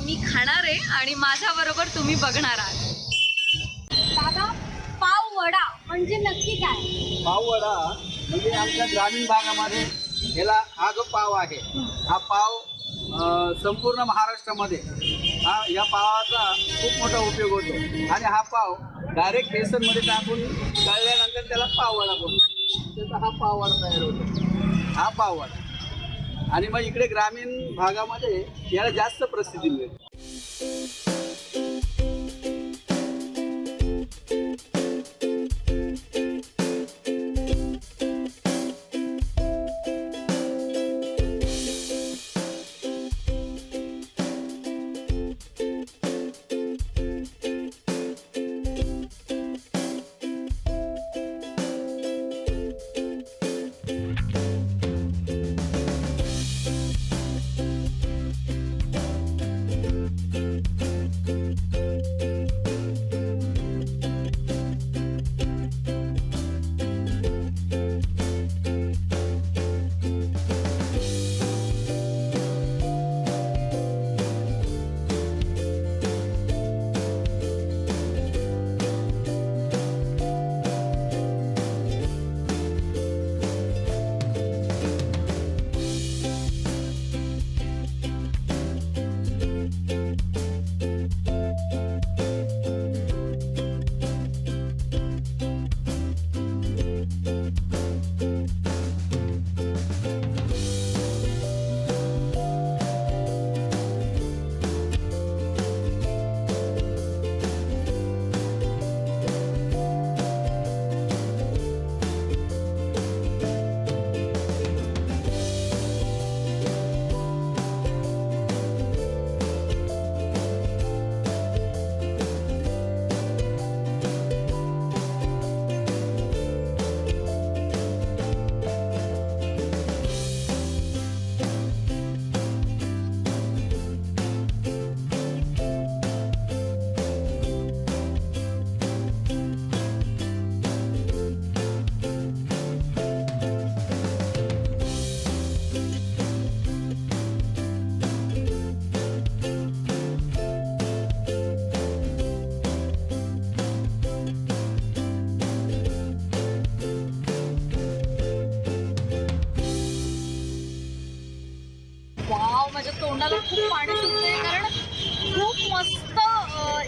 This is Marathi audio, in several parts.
मी खाणार आहे आणि माझ्या बरोबर तुम्ही बघणार आहात। दादा, पाव वडा म्हणजे नक्की काय? पाव वडा म्हणजे आमच्या ग्रामीण भागामध्ये याला हा जो पाव आहे हा पाव संपूर्ण महाराष्ट्रामध्ये या पावाचा खूप मोठा उपयोग होतो आणि हा पाव डायरेक्ट बेसनमध्ये टाकून तळल्यानंतर त्याला पाव वडा बोलतो। त्याचा हा पाव वडा तयार होतो, हा पाव वडा। आणि मग इकडे ग्रामीण भागामध्ये याला जास्त प्रसिद्धी मिळते। वाव, माझ्या तोंडाला खूप पाणी सुटतंय कारण खूप मस्त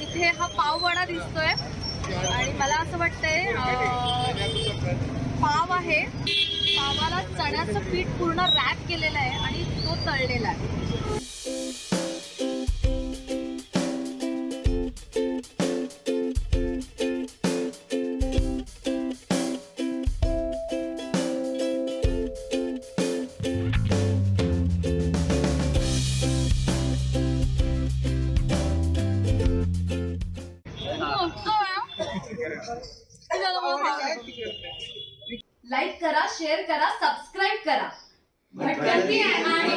इथे हा पाव वडा दिसतोय आणि मला असं वाटतंय पाव आहे, पावाला चण्याचं पीठ पूर्ण रॅप केलेलं आहे आणि तो तळलेला आहे। लाईक करा, शेअर करा, सबस्क्राईब करा। भटकंती आणि